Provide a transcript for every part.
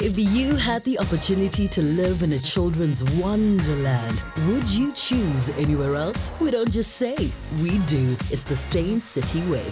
If you had the opportunity to live in a children's wonderland, would you choose anywhere else? We don't just say, we do. It's the Stain City way.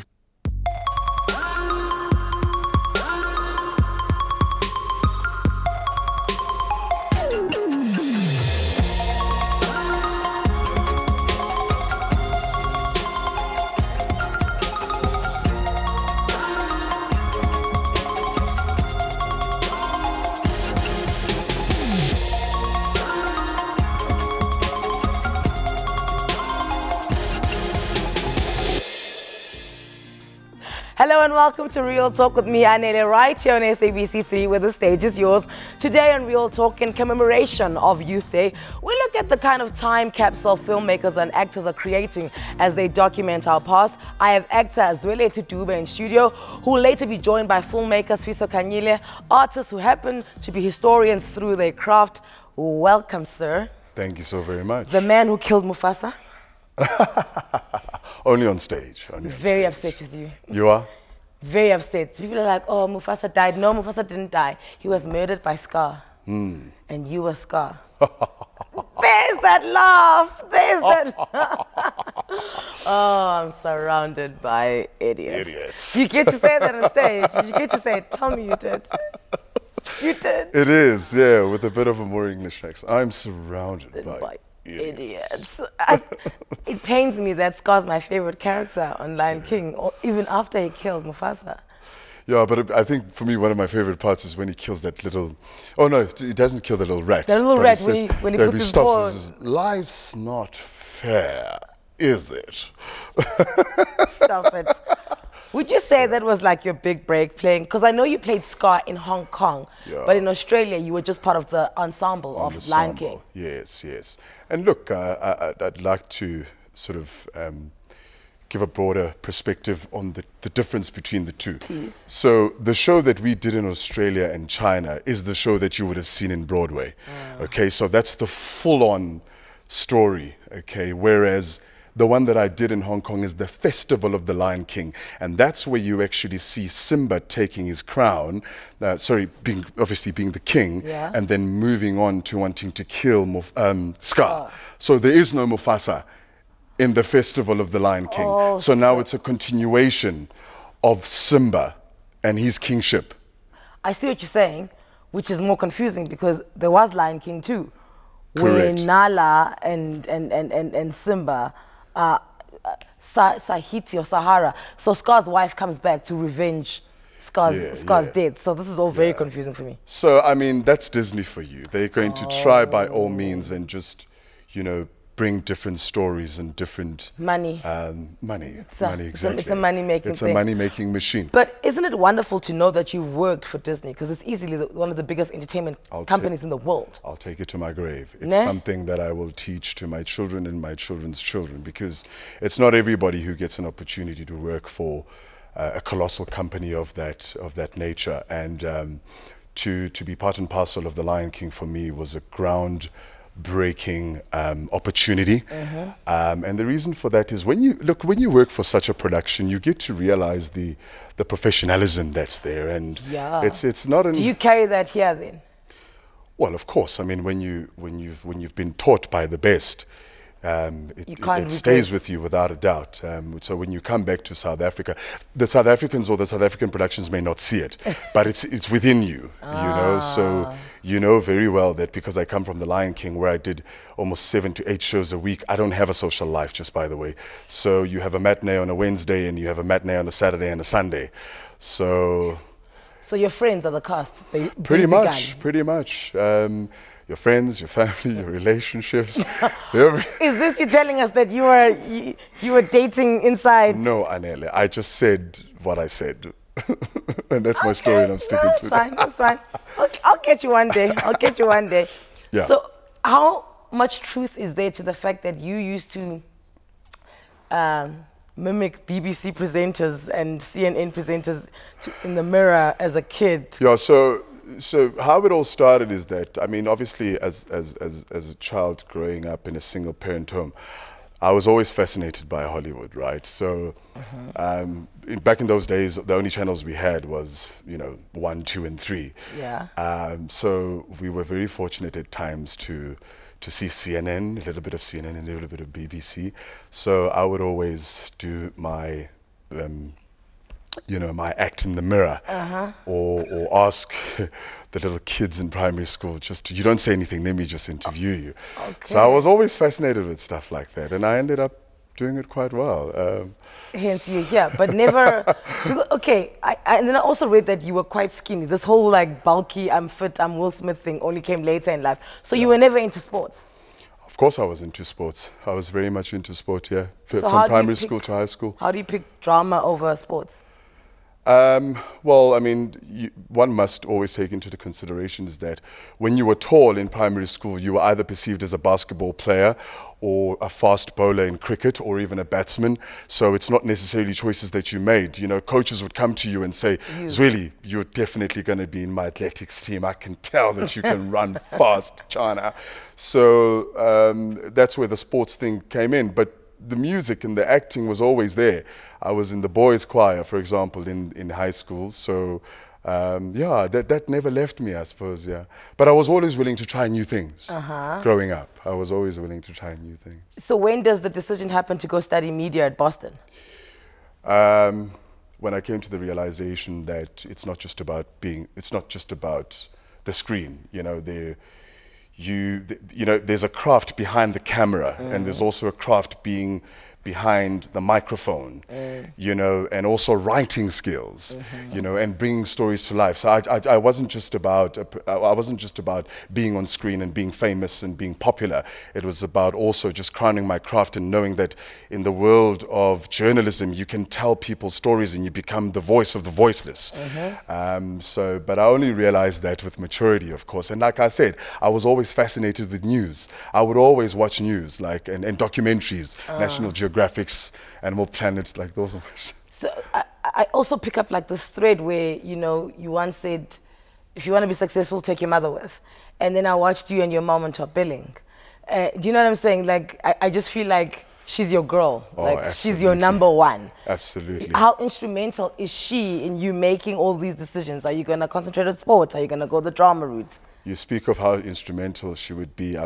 Hello and welcome to Real Talk with me, Anele, right here on SABC3, where the stage is yours. Today on Real Talk, in commemoration of Youth Day, we look at the kind of time capsule filmmakers and actors are creating as they document our past. I have actor Zweli Dube in studio, who will later be joined by filmmaker Sifiso Khanyile, artists who happen to be historians through their craft. Welcome, sir. Thank you so very much. The man who killed Mufasa. Only on stage. Very upset with you. You are? Very upset. People are like, oh, Mufasa died. No, Mufasa didn't die. He was murdered by Scar. And you were Scar. There's that laugh. There's that. Oh, I'm surrounded by idiots. You get to say that on stage. You get to say it. Tell me you did. You did. It is, yeah, with a bit of a more English accent. I'm surrounded by idiots. It pains me that Scar's my favorite character on Lion King, or even after he killed Mufasa. Yeah, but I think for me one of my favorite parts is when he kills that little. Oh no, he doesn't kill the little rat. The little rat when he puts his paw. And says, life's not fair, is it? Stop it. Would you say that was like your big break playing? Because I know you played Scar in Hong Kong, but in Australia you were just part of the ensemble of Lion King. Yes, yes. And look, I'd like to sort of give a broader perspective on the difference between the two. Please. So the show that we did in Australia and China is the show that you would have seen in Broadway. Okay, so that's the full-on story, okay, whereas the one that I did in Hong Kong is the Festival of the Lion King, and that's where you actually see Simba taking his crown, obviously being the king, and then moving on to wanting to kill Scar. So there is no Mufasa in the Festival of the Lion King. So now it's a continuation of Simba and his kingship. I see what you're saying, which is more confusing because there was Lion King too, where Nala and Simba Sahiti or Sahara. So Scar's wife comes back to revenge Scar's death. So this is all very confusing for me. So, I mean, that's Disney for you. They're going to try by all means and just, you know, bring different stories and different... Money. Money, exactly. It's a money-making thing. It's a money-making machine. But isn't it wonderful to know that you've worked for Disney? Because it's easily one of the biggest entertainment companies in the world. I'll take it to my grave. It's something that I will teach to my children and my children's children, because it's not everybody who gets an opportunity to work for a colossal company of that nature. And to be part and parcel of the Lion King for me was a ground-breaking opportunity. And the reason for that is when you work for such a production, you get to realize the professionalism that's there, and it's not an... Do you carry that here then? Well, of course. I mean, when you've been taught by the best, it stays with you without a doubt. So when you come back to South Africa, the South Africans or the South African productions may not see it, but it's within you, you know. So you know very well that because I come from the Lion King, where I did almost 7 to 8 shows a week, I don't have a social life, just by the way. So you have a matinee on a Wednesday and you have a matinee on a Saturday and a Sunday. So your friends are the cast? Pretty much. Your friends, your family, your relationships. Is this you telling us that you were dating inside? No, Anele. I just said what I said. And that's my story, and I'm sticking to it. That's fine. Okay, I'll get you one day. Yeah. So how much truth is there to the fact that you used to mimic BBC presenters and CNN presenters in the mirror as a kid? Yeah, so how it all started is that, I mean, obviously as a child growing up in a single parent home, I was always fascinated by Hollywood, right? So back in those days, the only channels we had was, 1, 2, and 3. Yeah. So we were very fortunate at times to see CNN, a little bit of CNN and a little bit of BBC. So I would always do my, my act in the mirror, or ask the little kids in primary school, you don't say anything, let me just interview you. Okay. So I was always fascinated with stuff like that, and I ended up doing it quite well. Hence you're here, but never, okay, and then I also read that you were quite skinny. This whole like bulky, I'm fit, I'm Will Smith thing only came later in life. So you were never into sports? Of course I was into sports. I was very much into sport, yeah, So from primary school to high school. How do you pick drama over sports? Well, I mean, one must always take into the consideration is that when you were tall in primary school, you were either perceived as a basketball player or a fast bowler in cricket or even a batsman. So it's not necessarily choices that you made. Coaches would come to you and say, Zweli, you're definitely going to be in my athletics team. I can tell that you can run fast, China. So that's where the sports thing came in. But the music and the acting was always there. I was in the boys' choir, for example, in high school. So, that never left me, I suppose, yeah. But I was always willing to try new things. Growing up, I was always willing to try new things. So when does the decision happen to go study media at Boston? When I came to the realization that it's not just about the screen, there's a craft behind the camera, and there's also a craft being behind the microphone, and also writing skills, and bringing stories to life. So I wasn't just about being on screen and being famous and being popular. It was about also just crowning my craft and knowing that in the world of journalism, you can tell people stories and you become the voice of the voiceless. But I only realized that with maturity, of course. And like I said, I was always fascinated with news. I would always watch news, and documentaries, National Geographic, Animal Planet, like those. So I also pick up like this thread where, you once said, if you want to be successful, take your mother with. And then I watched you and your mom on Top Billing. Do you know what I'm saying? Like, I just feel like she's your girl. Like, she's your number one. Absolutely. How instrumental is she in you making all these decisions? Are you going to concentrate on sports? Are you going to go the drama route? You speak of how instrumental she would be,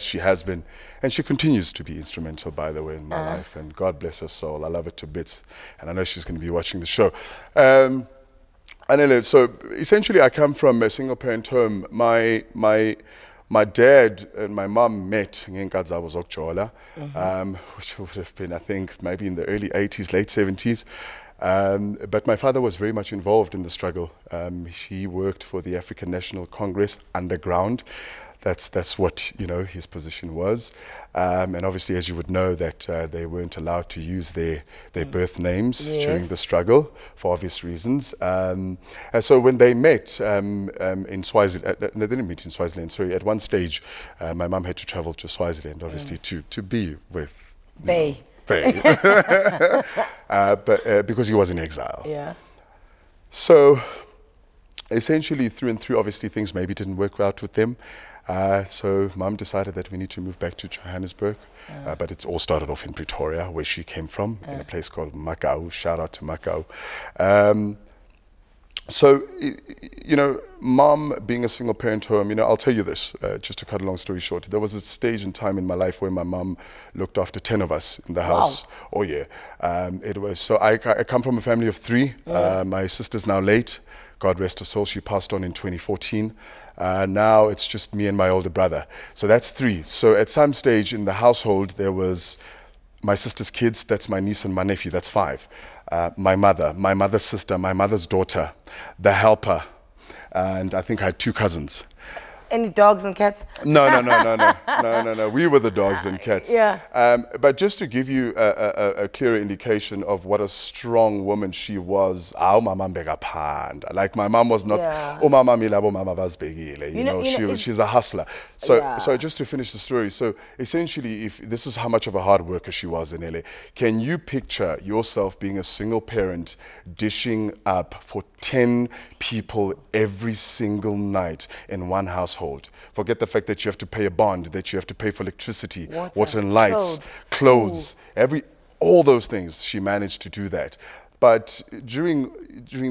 she has been, and she continues to be instrumental, by the way, in my life, and God bless her soul. I love her to bits, and I know she's going to be watching the show. Anele, so essentially I come from a single-parent home. My dad and my mum met in Zokujola, which would have been, I think, maybe in the early 80s, late 70s. But my father was very much involved in the struggle. He worked for the African National Congress underground. That's what his position was. And obviously, as you would know, that they weren't allowed to use their birth names during the struggle for obvious reasons. And so when they met in Swaziland, they didn't meet in Swaziland. Sorry, at one stage, my mum had to travel to Swaziland, obviously, to be with Bay. But because he was in exile. Yeah. So essentially through and through, obviously things maybe didn't work out with them. So Mum decided that we need to move back to Johannesburg. But it's all started off in Pretoria, where she came from, in a place called Makau. Shout out to Makau. So, Mom being a single parent home, I'll tell you this, just to cut a long story short. There was a stage in time in my life where my mom looked after 10 of us in the house. Wow. Oh, yeah. I come from a family of 3. My sister's now late. God rest her soul. She passed on in 2014. Now it's just me and my older brother. So that's 3. So at some stage in the household, there was my sister's kids. That's my niece and my nephew. That's 5. My mother's sister, my mother's daughter, the helper, and I think I had 2 cousins. Any dogs and cats? No. We were the dogs and cats. Yeah. But just to give you a clearer indication of what a strong woman she was, like my mom was not, she's a hustler. So just to finish the story, so essentially, if this is how much of a hard worker she was, Anele, can you picture yourself being a single parent, dishing up for 10 people every single night in one household? household. Forget the fact that you have to pay a bond, that you have to pay for electricity, water and lights, clothes, all those things. She managed to do that. But during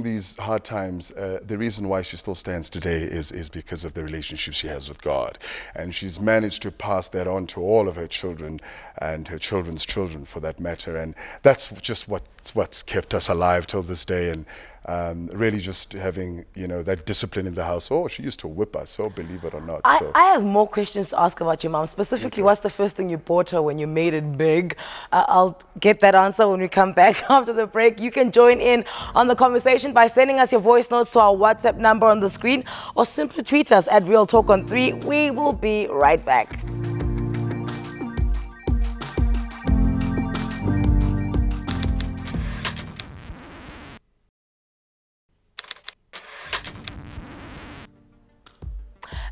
these hard times, the reason why she still stands today is because of the relationship she has with God. And she's managed to pass that on to all of her children and her children's children, for that matter. And that's just what's kept us alive till this day. And really just having, that discipline in the house. Oh, she used to whip us, so believe it or not. I have more questions to ask about your mom. Specifically, what's the first thing you bought her when you made it big? I'll get that answer when we come back after the break. You can join in on the conversation by sending us your voice notes to our WhatsApp number on the screen, or simply tweet us at Real Talk on 3. We will be right back.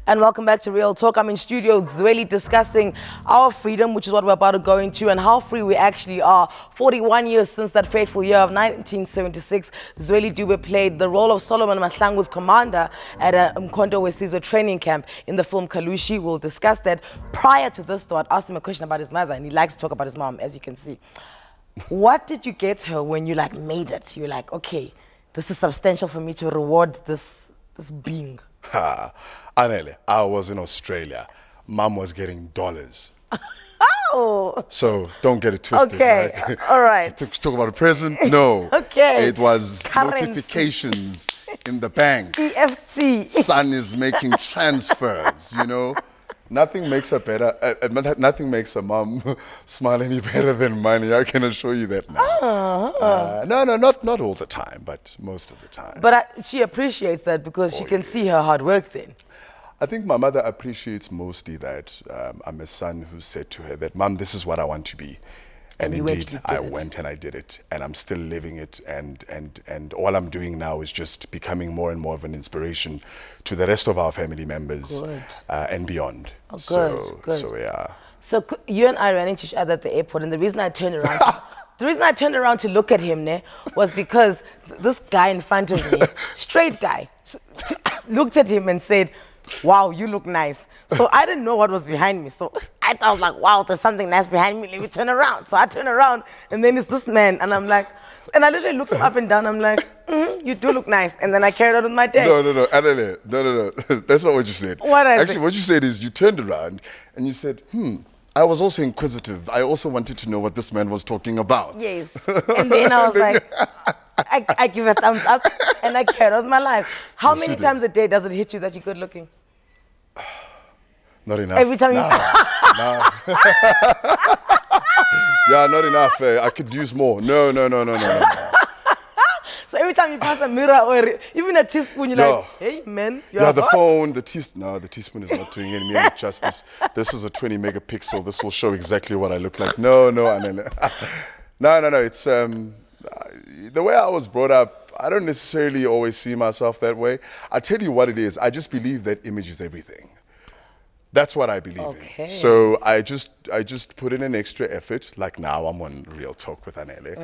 And welcome back to Real Talk. I'm in studio with Zweli discussing our freedom, which is what we're about to go into, and how free we actually are. 41 years since that fateful year of 1976, Zweli Dube played the role of Solomon Mahlangu's commander at a Umkhonto weSizwe training camp in the film Kalushi. We'll discuss that. Prior to this, though, I'd asked him a question about his mother, and he likes to talk about his mom, as you can see. What did you get her when you made it? You're like, okay, this is substantial for me to reward this being. Anele, I was in Australia. Mom was getting dollars. Oh. So don't get it twisted. Okay, right? all right. Talk about a present? No. Okay. It was Currency. Notifications in the bank. EFT. Son is making transfers, Nothing makes a nothing makes a mom smile any better than money. I can assure you that now. No, not all the time, but most of the time. But she appreciates that because she can see her hard work then. I think my mother appreciates mostly that I'm a son who said to her that, Mom, this is what I want to be. And indeed, I went and I did it, and I'm still living it, and all I'm doing now is just becoming more and more of an inspiration to the rest of our family members and beyond. Oh, good. So yeah. So you and I ran into each other at the airport, and the reason I turned around, to look at him was because this guy in front of me, straight guy, looked at him and said, "Wow, you look nice." So I didn't know what was behind me. So I was like, wow, there's something nice behind me. Let me turn around. So I turn around, and then it's this man. And I'm like, and I literally looked him up and down. I'm like, you do look nice. And then I carried on with my day. No, Anele, no. That's not what you said. Actually, what you said is you turned around and you said, I was also inquisitive. I also wanted to know what this man was talking about. Yes. And then I was like, I give a thumbs up, and I carried on with my life. How many times a day does it hit you that you're good looking? Not enough. Every time you... No. Yeah, not enough. I could use more. No. So every time you pass a mirror or even a teaspoon, you're like, hey, man, you're the phone, the teaspoon. No, the teaspoon is not doing any justice. This is a 20 megapixel. This will show exactly what I look like. No. No. It's the way I was brought up, I don't necessarily always see myself that way. I tell you what it is. I just believe that image is everything. That's what I believe in. So I just put in an extra effort. Like now, I'm on Real Talk with Anele.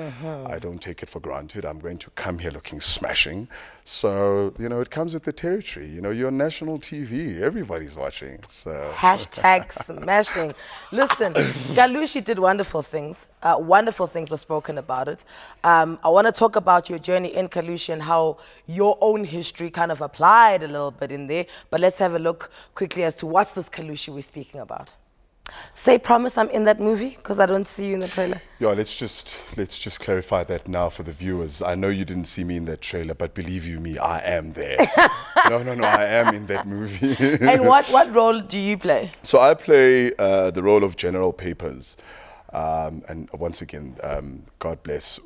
I don't take it for granted. I'm going to come here looking smashing. So, it comes with the territory. You're on national TV. Everybody's watching. So hashtag smashing. Listen, Kalushi did wonderful things. Wonderful things were spoken about it. I want to talk about your journey in Kalushi and how your own history kind of applied a little bit in there. But let's have a look quickly as to what's this Kalushi we're speaking about. Say, promise I'm in that movie, because I don't see you in the trailer. Yeah, let's just clarify that now for the viewers. I know you didn't see me in that trailer, but believe you me, I am there. No, I am in that movie. And what role do you play? So I play the role of General Papers. And once again, God bless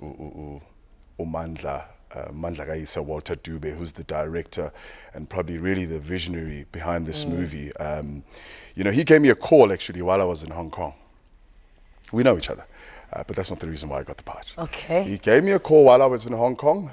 Umandla Mlangeni, Walter Dube, who's the director and probably really the visionary behind this movie. He gave me a call actually while I was in Hong Kong. We know each other. But that's not the reason why I got the part. Okay. He gave me a call while I was in Hong Kong,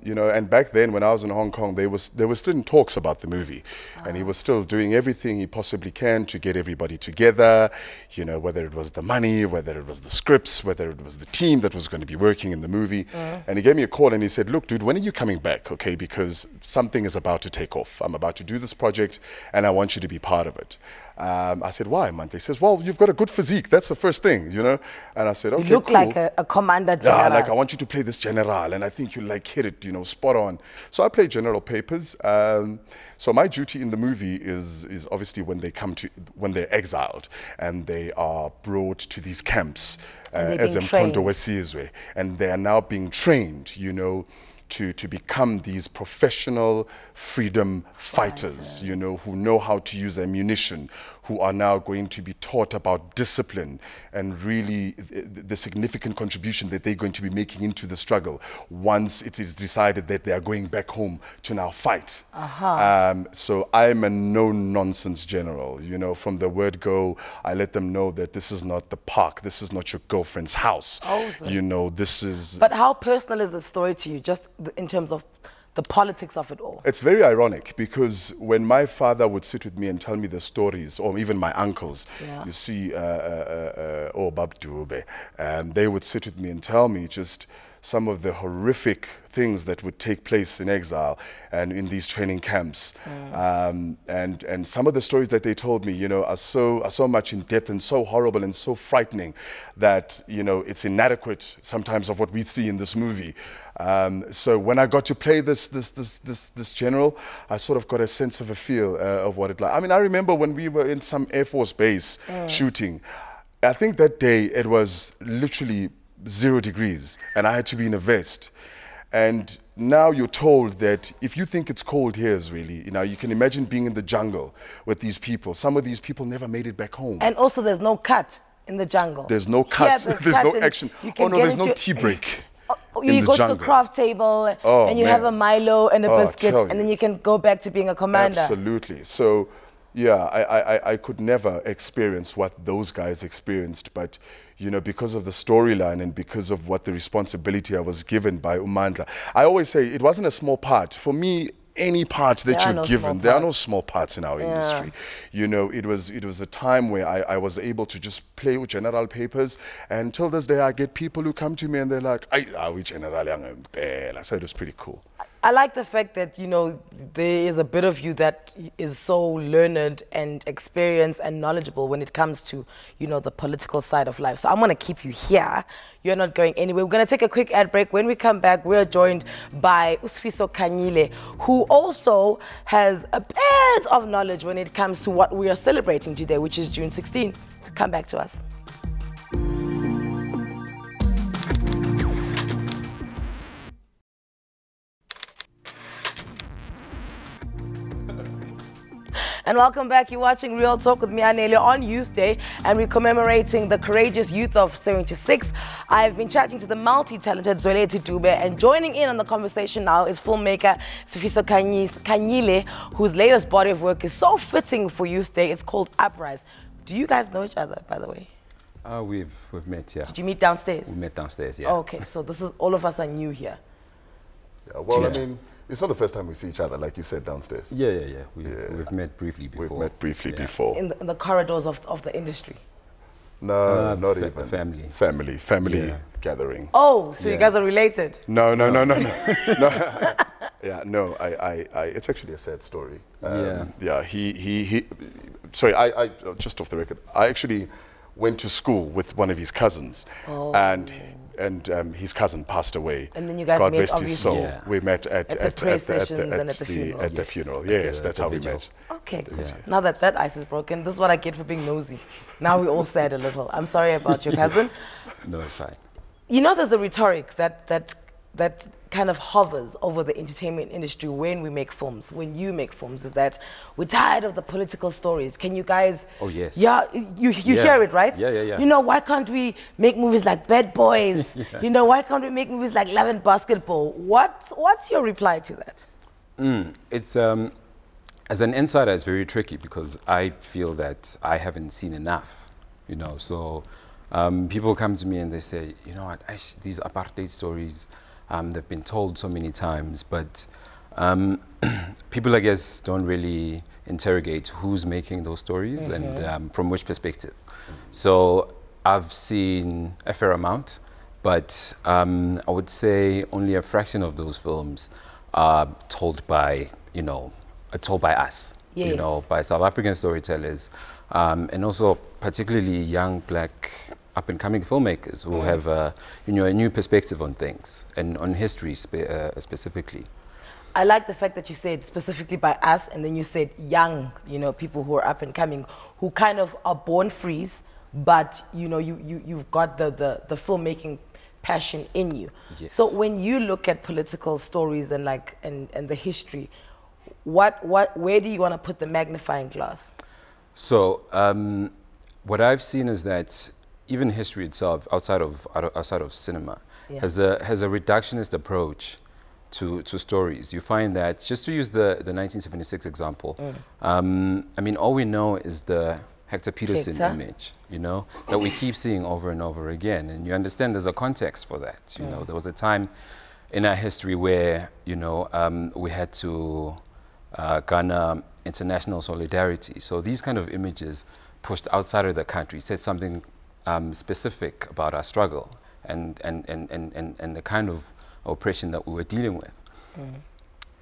you know, and back then when I was in Hong Kong, they were still in talks about the movie. And he was still doing everything he possibly can to get everybody together, you know, whether it was the money, whether it was the scripts, whether it was the team that was going to be working in the movie. And he gave me a call and he said, look, dude, when are you coming back? Okay, because something is about to take off. I'm about to do this project and I want you to be part of it. I said, why, Mante? He says, well, you've got a good physique. That's the first thing, you know? And I said, okay, you look cool. like a commander general. Yeah, like I want you to play this general and I think you like hit it, you know, spot on. So I play General Papers. So my duty in the movie is obviously when they're exiled and they are brought to these camps as Mkondo Wesizwe, and they are now being trained, you know, to become these professional freedom fighters, you know, who know how to use ammunition, who are now going to be taught about discipline and really the significant contribution that they're going to be making into the struggle once it is decided that they are going back home to now fight. So I'm a no-nonsense general, you know, from the word go, I let them know that this is not the park, this is not your girlfriend's house, you know, this is... But how personal is the story to you, just in terms of the politics of it all? It's very ironic because when my father would sit with me and tell me the stories, or even my uncles, you see, Bab Dube, they would sit with me and tell me just some of the horrific things that would take place in exile and in these training camps. And some of the stories that they told me, you know, are so much in depth and so horrible and so frightening that, you know, it's inadequate sometimes of what we see in this movie. So when I got to play this general, I sort of got a sense of a feel of what it like. I mean, I remember when we were in some Air Force base shooting, I think that day it was literally 0 degrees and I had to be in a vest. And now you're told that if you think it's cold here, Zweli, you know, you can imagine being in the jungle with these people. Some of these people never made it back home. And also there's no cut in the jungle. There's no cut, there's no action. Oh no, there's no tea break. You go to the craft table and you have a Milo and a biscuit and then you can go back to being a commander. Absolutely. So yeah, I could never experience what those guys experienced, but you know, because of the storyline and because of what the responsibility I was given by Umandla, I always say it wasn't a small part. For me, any part that you're given, there are no small parts in our industry. You know, it was a time where I was able to just play with general papers, and till this day I get people who come to me and they're like, we general young. So it was pretty cool. I like the fact that, you know, there is a bit of you that is so learned and experienced and knowledgeable when it comes to, you know, the political side of life. So I'm going to keep you here. You're not going anywhere. We're going to take a quick ad break. When we come back, we're joined by Sifiso Khanyile, who also has a bit of knowledge when it comes to what we are celebrating today, which is June 16th. So come back to us. And welcome back. You're watching Real Talk with me, Anele, on Youth Day, and we're commemorating the courageous youth of 76. I've been chatting to the multi-talented Zweli Dube, and joining in on the conversation now is filmmaker Sifiso Khanyile, whose latest body of work is so fitting for Youth Day. It's called Uprizing. Do you guys know each other, by the way? We've met, yeah. Did you meet downstairs? We met downstairs, yeah. Okay, so this is, all of us are new here. Yeah, well, I mean, it's not the first time we see each other, like you said, downstairs. Yeah. We've met briefly before. We've met briefly before. In the corridors of the industry? No, not even. Family. Family gathering. Oh, so you guys are related? No. Yeah, no, it's actually a sad story. Yeah, sorry, I just off the record, I actually went to school with one of his cousins, and his cousin passed away. And then you guys met, God rest his soul. Yeah. We met at the funeral. Yes, that's how we met. Okay, now that ice is broken, this is what I get for being nosy. Now we're all sad a little. I'm sorry about your cousin. No, it's fine. You know, there's a rhetoric that kind of hovers over the entertainment industry when we make films, when you make films, is that we're tired of the political stories. Can you guys... Oh, yes. Yeah, you hear it, right? Yeah. You know, why can't we make movies like Bad Boys? You know, why can't we make movies like Love and Basketball? What's your reply to that? It's, as an insider, it's very tricky because I feel that I haven't seen enough, you know, so People come to me and they say, you know what, these apartheid stories, they've been told so many times, but people, I guess, don't really interrogate who's making those stories and from which perspective. So I've seen a fair amount, but I would say only a fraction of those films are told by, told by us, by South African storytellers, and also particularly young black up-and-coming filmmakers who have a new perspective on things and on history specifically. I like the fact that you said specifically by us, and then you said young, people who are up and coming, who kind of are born frees, but you've got the filmmaking passion in you. Yes. So when you look at political stories and the history, where do you want to put the magnifying glass? So what I've seen is that even history itself, outside of cinema, has a reductionist approach to stories. You find that, just to use the 1976 example, I mean, all we know is the Hector Peterson image, that we keep seeing over and over again. And you understand there's a context for that. There was a time in our history where, we had to garner international solidarity. So these kind of images pushed outside of the country said something specific about our struggle and the kind of oppression that we were dealing with.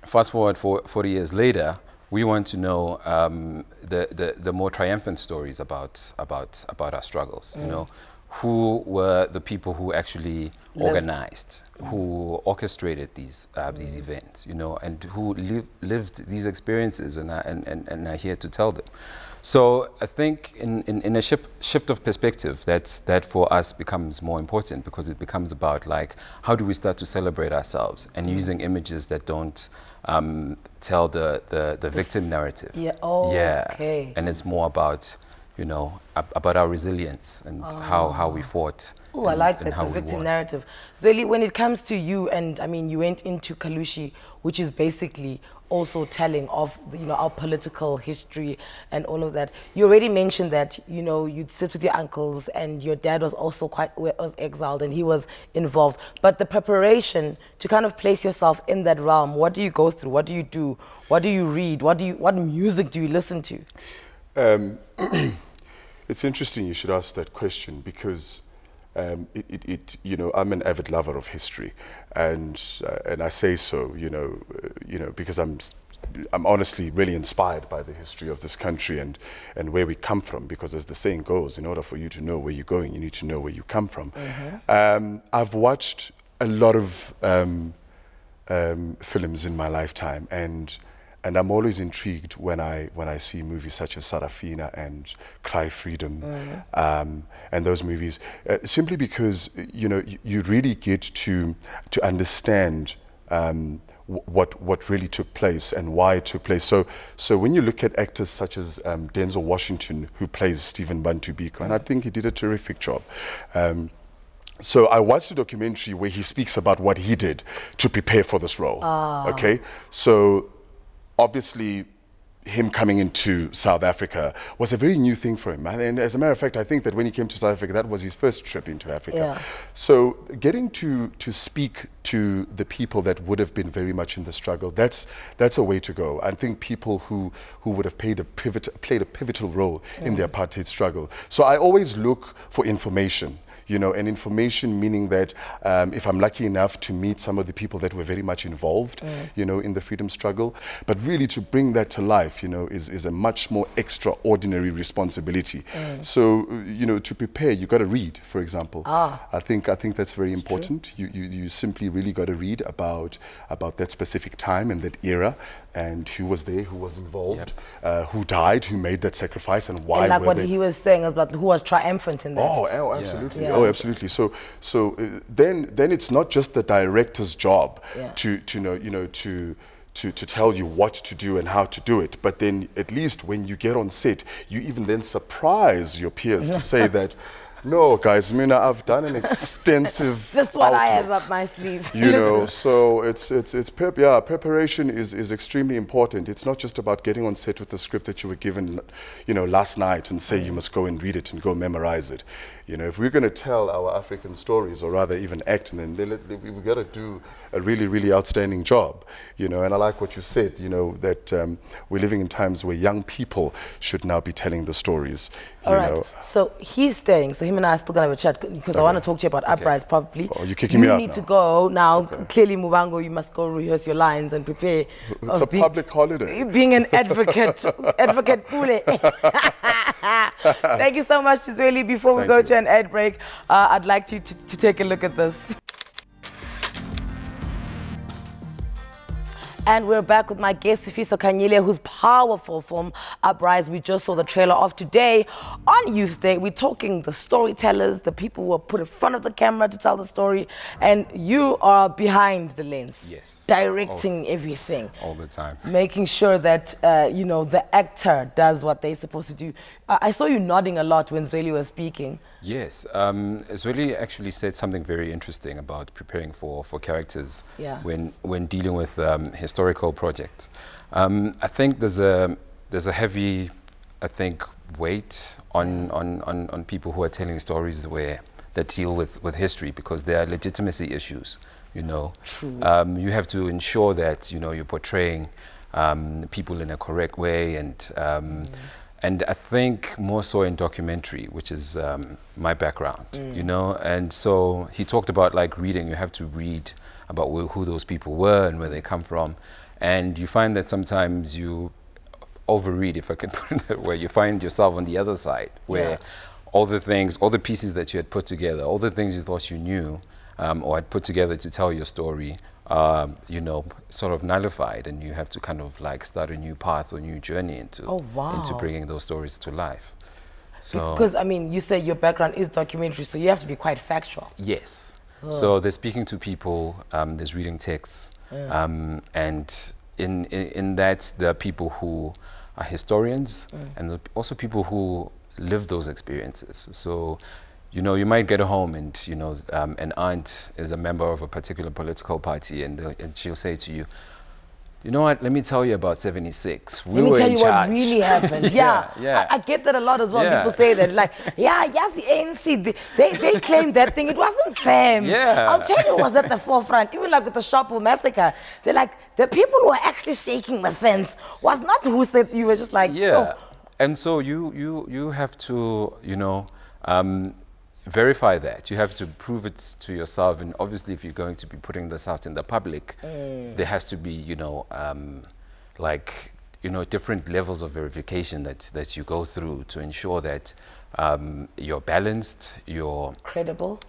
Fast forward 40 years later, we want to know the more triumphant stories about our struggles. Who were the people who actually organized, who orchestrated these events, and who lived these experiences and are here to tell them. So I think in a shift of perspective, that for us becomes more important, because it becomes about, like, how do we start to celebrate ourselves and using images that don't tell the victim narrative. Okay. And it's more about, about our resilience and how we fought. Oh, I like that, the victim narrative. Zweli, when it comes to you, and I mean, you went into Kalushi, which is basically also telling of our political history and all of that. You already mentioned that you'd sit with your uncles, and your dad was also was exiled and he was involved. But the preparation to kind of place yourself in that realm, what do you go through? What do you do? What do you read? What music do you listen to? It's interesting you should ask that question, because I'm an avid lover of history, and I say so, because I'm honestly really inspired by the history of this country and where we come from. Because as the saying goes, in order for you to know where you're going, you need to know where you come from. I've watched a lot of films in my lifetime, and I'm always intrigued when I see movies such as Sarafina and Cry Freedom, and those movies, simply because you really get to understand what really took place and why it took place. So when you look at actors such as Denzel Washington, who plays Stephen Bantu Biko, and I think he did a terrific job. So I watched a documentary where he speaks about what he did to prepare for this role. Okay, so obviously, him coming into South Africa was a very new thing for him. And as a matter of fact, I think that when he came to South Africa, that was his first trip into Africa. So getting to speak to the people that would have been very much in the struggle, that's a way to go. I think people who would have played a pivotal role in the apartheid struggle. So I always look for information. And information meaning that if I'm lucky enough to meet some of the people that were very much involved, in the freedom struggle, but really to bring that to life, is a much more extraordinary responsibility. So, to prepare, you got to read, for example. I think that's very important. You simply really got to read about that specific time and that era, and who was there, who was involved, who died, who made that sacrifice, and why. And like what he was saying about who was triumphant in that. Oh, absolutely. Yeah. Oh, absolutely. So then it's not just the director's job to tell you what to do and how to do it, but then at least when you get on set, you even then surprise your peers to say that, No, guys, Mina, I've done an extensive. That's what I have outlook, up my sleeve. You know, so preparation is extremely important. It's not just about getting on set with the script that you were given, you know, last night and say you must go and read it and go memorize it. You know, if we're going to tell our African stories, or rather even act, then we've got to do a really, really outstanding job. You know, and I like what you said, you know, that we're living in times where young people should now be telling the stories. All right. So he's staying. So him and I are still going to have a chat because I want to talk to you about Uprising probably. Oh, you're kicking me out. You need to go now. Clearly, Muvhango, you must go rehearse your lines and prepare. It's a public holiday. Being an advocate, Advocate Pule. Thank you so much, Zweli. Before we go to an ad break, I'd like you to take a look at this. And we're back with my guest, Sifiso Khanyile, whose powerful film, Uprising, we just saw the trailer of today. On Youth Day, we're talking the storytellers, the people who are put in front of the camera to tell the story, and you are behind the lens. Yes. Directing everything. All the time. Making sure that, you know, the actor does what they're supposed to do. I saw you nodding a lot when Zweli was speaking. Yes, Zweli actually said something very interesting about preparing for characters when dealing with historical projects. I think there's a heavy, I think, weight on people who are telling stories that deal with history, because there are legitimacy issues. You know, true. You have to ensure that you're portraying people in a correct way, and I think more so in documentary, which is my background, you know. And so he talked about like reading. You have to read about who those people were and where they come from. And you find that sometimes you overread, if I can put it that way. You find yourself on the other side where all the pieces that you had put together, all the things you thought you knew or had put together to tell your story, you know, sort of nullified, and you have to kind of like start a new path or new journey into bringing those stories to life. So because I mean, you say your background is documentary, so you have to be quite factual. Yes. So there's speaking to people, there's reading texts, and in that there are people who are historians, and also people who live those experiences. So, you know, you might get home and, you know, an aunt is a member of a particular political party, and she'll say to you, you know what, let me tell you about 76. Let me tell you what really happened. Yeah. I get that a lot as well. People say that, like, yes, the ANC, they claimed that thing. It wasn't them. I'll tell you, it was at the forefront. Even like with the Sharpeville massacre, they're like, the people who were actually shaking the fence was not who said, you were just like, oh. And so you have to, you know, verify that. You have to prove it to yourself, and obviously if you're going to be putting this out in the public, there has to be, you know, like, you know, different levels of verification that you go through to ensure that you're balanced, you're credible,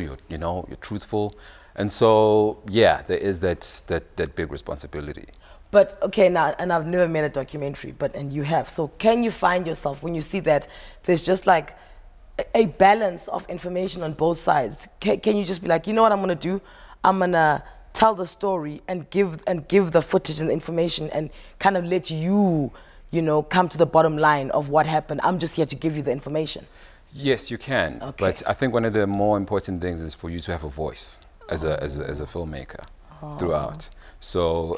you're truthful. And so there is that big responsibility. But okay, now, and I've never made a documentary, and you have. So can you find yourself when you see that there's just like a balance of information on both sides? Can you just be like, you know what I'm gonna do? I'm gonna tell the story and give the footage and the information and kind of let you, you know, come to the bottom line of what happened. I'm just here to give you the information. Yes, you can. Okay. But I think one of the more important things is for you to have a voice as a filmmaker throughout. So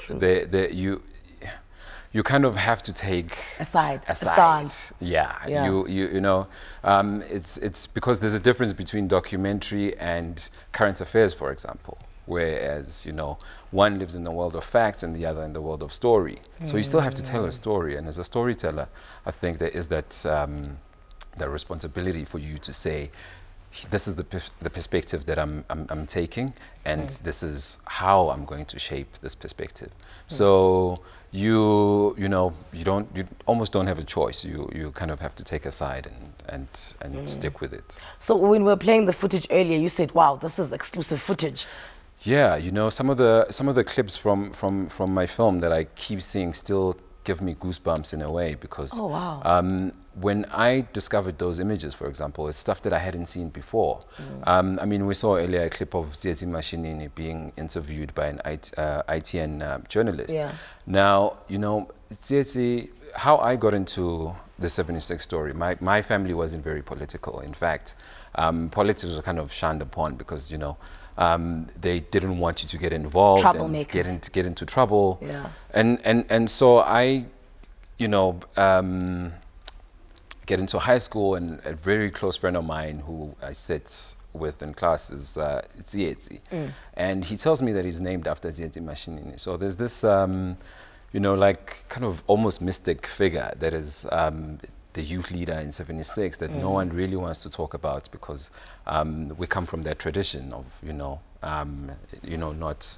you kind of have to take a stance. You know, it's because there's a difference between documentary and current affairs, for example. Whereas, you know, one lives in the world of facts and the other in the world of story. So you still have to tell a story, and as a storyteller, I think there is that the responsibility for you to say, this is the perspective that I'm taking, and this is how I'm going to shape this perspective. So you almost don't have a choice. You kind of have to take a side and stick with it. So when we were playing the footage earlier, you said, "Wow, this is exclusive footage." Yeah, you know, some of the clips from my film that I keep seeing still give me goosebumps in a way, because when I discovered those images, for example, it's stuff that I hadn't seen before. I mean, we saw earlier a clip of Zweli Dube being interviewed by an ITN journalist. Now, you know, how I got into the 76 story, my family wasn't very political. In fact, politics was kind of shunned upon because, you know, they didn't want you to get involved and get into trouble. Yeah. And so I, you know, get into high school, and a very close friend of mine who I sit with in class is Tsietsi. And he tells me that he's named after Tsietsi Mashinini. So there's this, you know, like kind of almost mystic figure that is the youth leader in 76 that no one really wants to talk about because we come from that tradition of, you know, not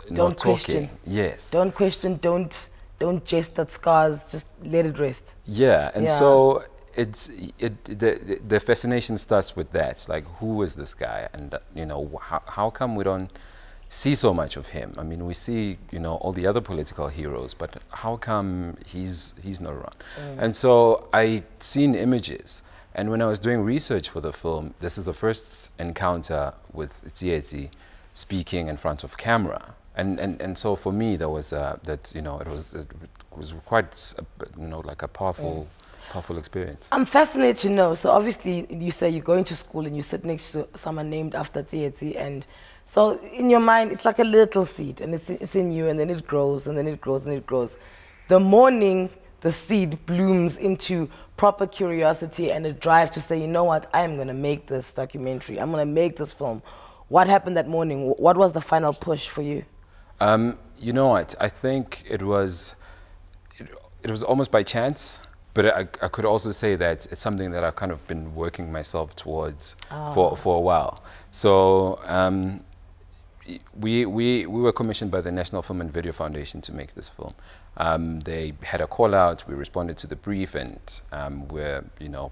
question. Talking. Yes. Don't question, don't jest at scars, just let it rest. Yeah, and so the fascination starts with that, like, who is this guy, and you know, how come we don't see so much of him? I mean, we see, you know, all the other political heroes, but how come he's not around? And so I seen images, and when I was doing research for the film, this is the first encounter with Tsietsi speaking in front of camera, and so for me there was that, you know, it was quite you know, like a powerful experience. I'm fascinated to know. So obviously you say you're going to school and you sit next to someone named after Tsietsi, and so in your mind it's like a little seed, and it's in you, and then it grows and then it grows and it grows. The morning the seed blooms into proper curiosity and a drive to say, you know what, I'm going to make this documentary, I'm going to make this film. What happened that morning? What was the final push for you? You know what, I think it was almost by chance. But I could also say that it's something that I've kind of been working myself towards for a while. So we were commissioned by the National Film and Video Foundation to make this film. They had a call out. We responded to the brief, and we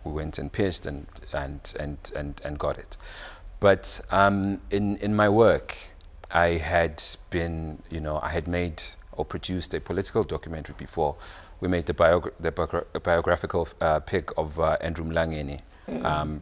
went and pitched and got it. But in my work, I had been, you know, I had made or produced a political documentary before. We made the biographical pic of Andrew Mlangeni,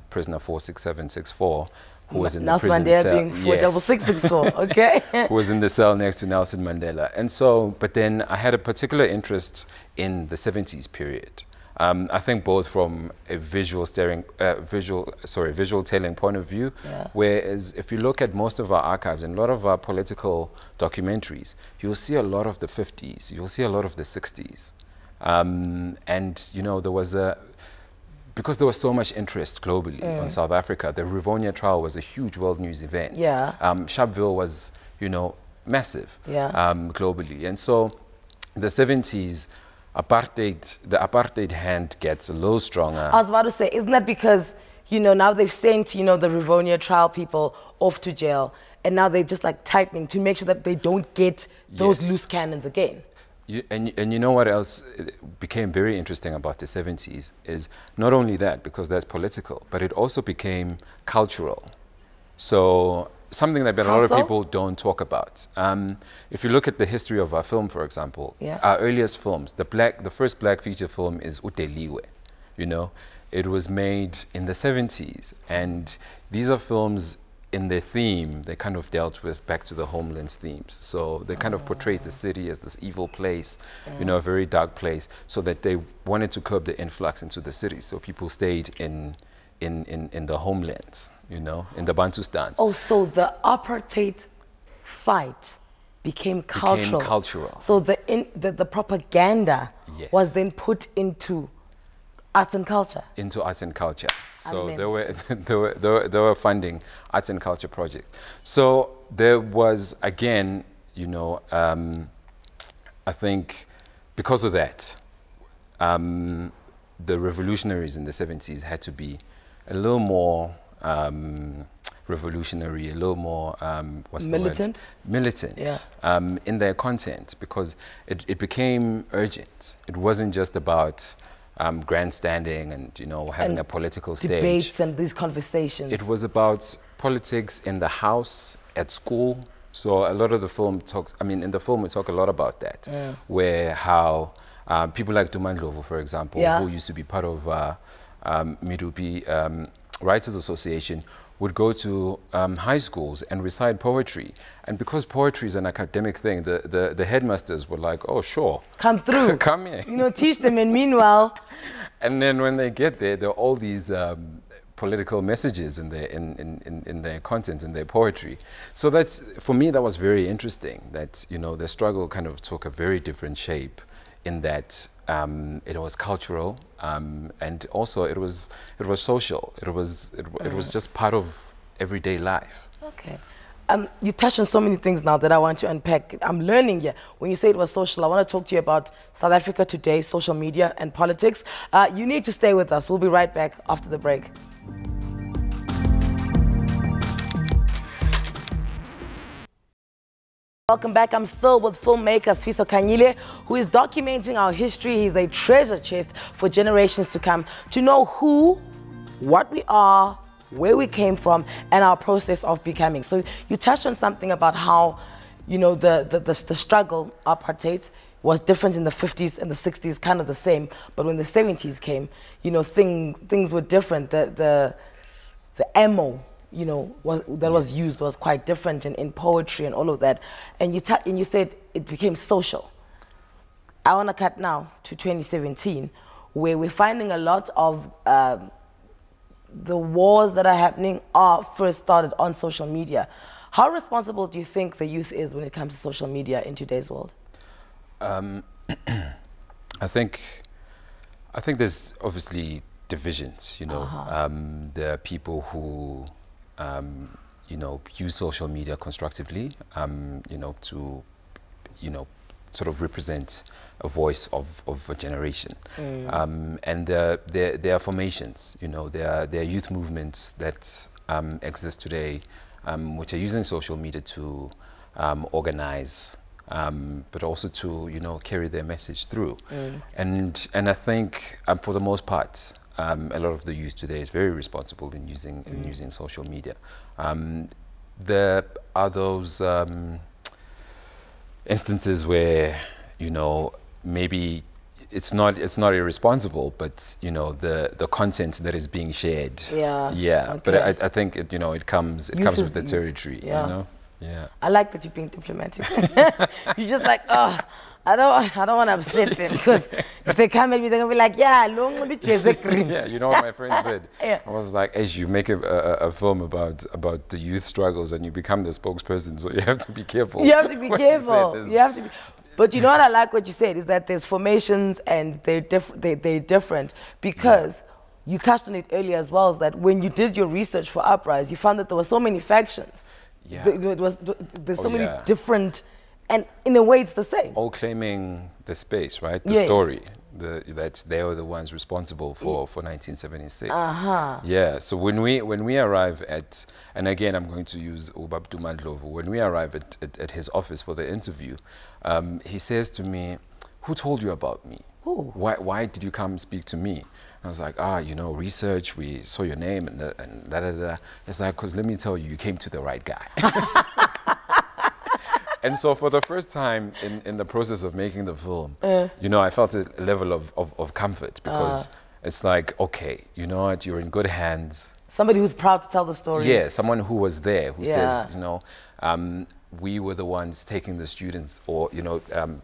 prisoner 46764, who was in the prison cell. Nelson Mandela being 46664, okay? Who was in the cell next to Nelson Mandela. And so, but then I had a particular interest in the 70s period. I think both from a visual telling point of view, whereas if you look at most of our archives and a lot of our political documentaries, you'll see a lot of the 50s, you'll see a lot of the 60s. And, you know, because there was so much interest globally on South Africa, the Rivonia trial was a huge world news event. Yeah. Sharpeville was, you know, massive globally. And so the 70s, the apartheid hand gets a little stronger. I was about to say, isn't that because, you know, now they've sent, you know, the Rivonia trial people off to jail, and now they're just like tightening to make sure that they don't get those loose cannons again? And you know what else became very interesting about the 70s is not only that, because that's political, but it also became cultural. So something that a lot of people don't talk about. If you look at the history of our film, for example, our earliest films, the first black feature film is Uteliwe. You know, it was made in the 70s, and these are films in their theme, they kind of dealt with back to the homelands themes. So they kind of portrayed the city as this evil place, you know, a very dark place, so that they wanted to curb the influx into the city. So people stayed in the homelands, you know, in the Bantustans. Oh, so the apartheid fight became cultural. So the propaganda was then put into arts and culture. Into arts and culture. So they were funding arts and culture projects. So there was, again, you know, I think because of that, the revolutionaries in the 70s had to be a little more revolutionary, a little more militant. In their content, because it became urgent. It wasn't just about grandstanding and, you know, having a political stage. Debates and these conversations. It was about politics in the house, at school. So a lot of the film talks, I mean, in the film we talk a lot about that, where how people like Dumandlovu, for example, who used to be part of Midupi Writers Association, would go to high schools and recite poetry. And because poetry is an academic thing, the headmasters were like, oh, sure. Come through. Come here. You know, teach them, and meanwhile... And then when they get there are all these political messages in their content, in their poetry. So that's, for me, that was very interesting, that, you know, the struggle kind of took a very different shape in that it was cultural, and also it was social. It was just part of everyday life. Okay. You touched on so many things now that I want to unpack. I'm learning here. When you say it was social, I want to talk to you about South Africa today, social media and politics. You need to stay with us. We'll be right back after the break. Welcome back. I'm still with filmmaker Sifiso Khanyile, who is documenting our history. He's a treasure chest for generations to come, to know who, what we are, where we came from, and our process of becoming. So you touched on something about how, you know, the struggle, apartheid, was different in the 50s and the 60s, kind of the same. But when the 70s came, you know, things were different. The ammo, you know, that was used was quite different in poetry and all of that. And you said it became social. I want to cut now to 2017, where we're finding a lot of the wars that are happening are first started on social media. How responsible do you think the youth is when it comes to social media in today's world? I think there's obviously divisions, you know. There are people who, you know, use social media constructively, you know, to, you know, sort of represent a voice of a generation. And there are formations, you know, there are youth movements that exist today, which are using social media to organize, but also to, you know, carry their message through. And I think for the most part, a lot of the youth today is very responsible in using social media. There are those instances where, you know, maybe it's not irresponsible, but, you know, the content that is being shared. Okay. But I think it, you know, it comes with the territory. You know. I like that you're being diplomatic. You're just like, oh, I don't want to upset them, because if they come at me, they're gonna be like, yeah, long be green. Yeah, you know what my friend said? I was like, as you make a film about the youth struggles and you become the spokesperson, so you have to be careful. You have to be careful. You have to be. But you know what I like what you said is that there's formations and they're different, because you touched on it earlier as well, is that when you did your research for Uprising, you found that there were so many factions. There's so many different, and in a way it's the same. All claiming the space, right? The story. That they were the ones responsible for 1976. Yeah. So when we arrive at, and again I'm going to use Ubabdu Mandlovu, when we arrive at his office for the interview, he says to me, "Who told you about me? Why did you come speak to me?" I was like, you know, research, we saw your name and da da da. It's like, because let me tell you, you came to the right guy. And so for the first time in the process of making the film, you know, I felt a level of comfort, because it's like, okay, you know what, you're in good hands. Somebody who's proud to tell the story. Yeah, someone who was there, who says, you know, we were the ones taking the students, or, you know,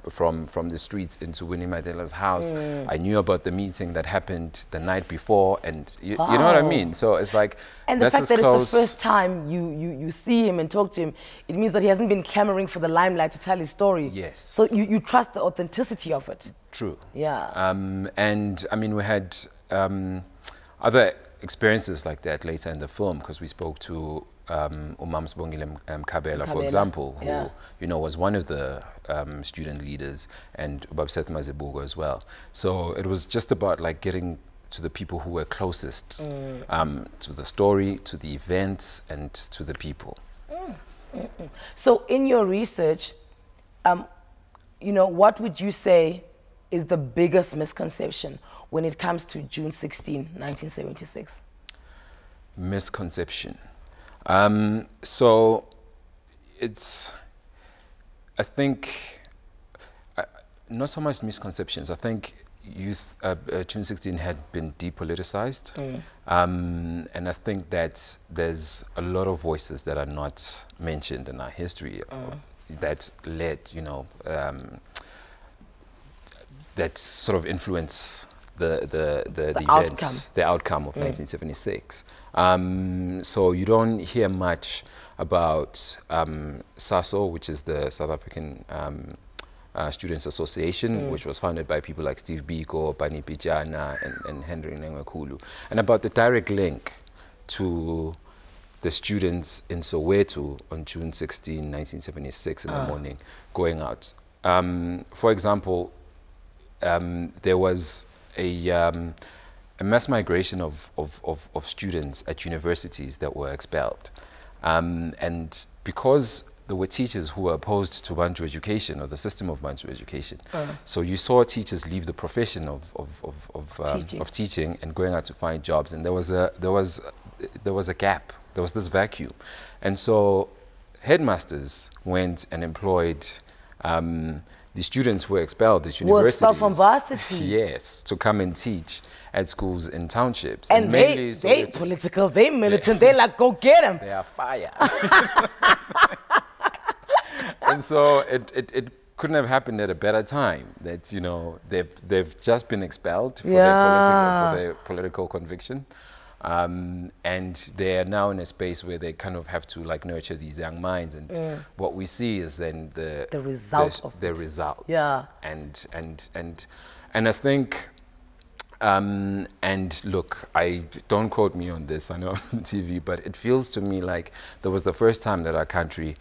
from the streets into Winnie Mandela's house. I knew about the meeting that happened the night before, and you know what I mean? So it's like, and the fact that it's the first time you see him and talk to him, it means that he hasn't been clamoring for the limelight to tell his story. Yes. So you trust the authenticity of it. True. Yeah. And I mean, we had other experiences like that later in the film, because we spoke to Mzansi Kabela, for example, who, you know, was one of the student leaders, and Babset Mazibugo as well. So it was just about like getting to the people who were closest to the story, to the events, and to the people. So in your research, you know, what would you say is the biggest misconception when it comes to June 16, 1976? Misconception. So it's, I think, not so much misconceptions. I think, June 16 had been depoliticized, and I think that there's a lot of voices that are not mentioned in our history that led, you know, that sort of influence the events, the outcome of 1976. So you don't hear much about SASO, which is the South African Students Association, which was founded by people like Steve Biko, Pani Pichana, and Henry Nengwekulu, and about the direct link to the students in Soweto on June 16, 1976 in the morning, going out. For example, there was a mass migration of students at universities that were expelled. And because there were teachers who were opposed to Bantu education or the system of Bantu education, so you saw teachers leave the profession of teaching and going out to find jobs, and there was a gap, there was this vacuum, and so headmasters went and employed the students who were expelled at universities. Were expelled from varsity. Yes, to come and teach at schools in townships. And they political, they militant, they like, go get them. They are fire. And so it couldn't have happened at a better time. That, you know, they've just been expelled for their political conviction. And they are now in a space where they kind of have to like nurture these young minds, and what we see is then the result of the results. Yeah. And I think and look, I don't quote me on this, I know on TV, but it feels to me like there was the first time that our country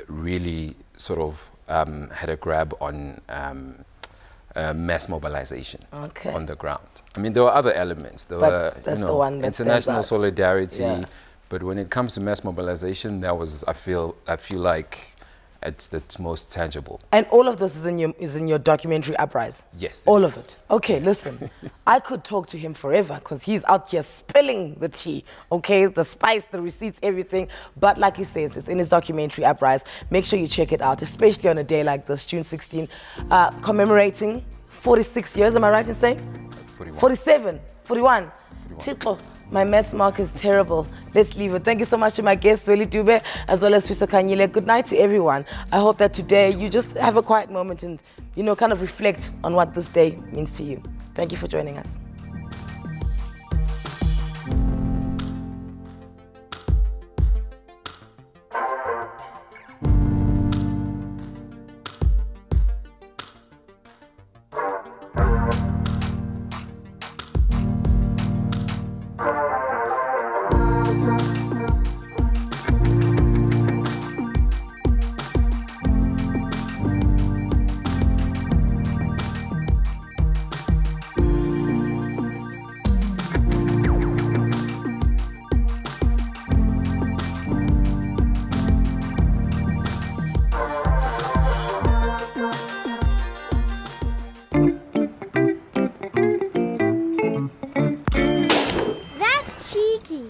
really sort of had a grab on mass mobilization on the ground. I mean, there were other elements. There were, that's you know, the one that international solidarity. But when it comes to mass mobilization, that was, I feel like, it's most tangible. And all of this is in your documentary Uprising? Yes. All of it. Okay, listen. I could talk to him forever because he's out here spilling the tea, okay? The spice, the receipts, everything. But like he says, it's in his documentary Uprising. Make sure you check it out, especially on a day like this, June 16, commemorating 46 years, am I right in saying? 41. 47, 41. Tito, my maths mark is terrible. Let's leave it. Thank you so much to my guest, Zweli Dube, as well as Sifiso Khanyile. Good night to everyone. I hope that today you just have a quiet moment and, you know, kind of reflect on what this day means to you. Thank you for joining us. That's cheeky.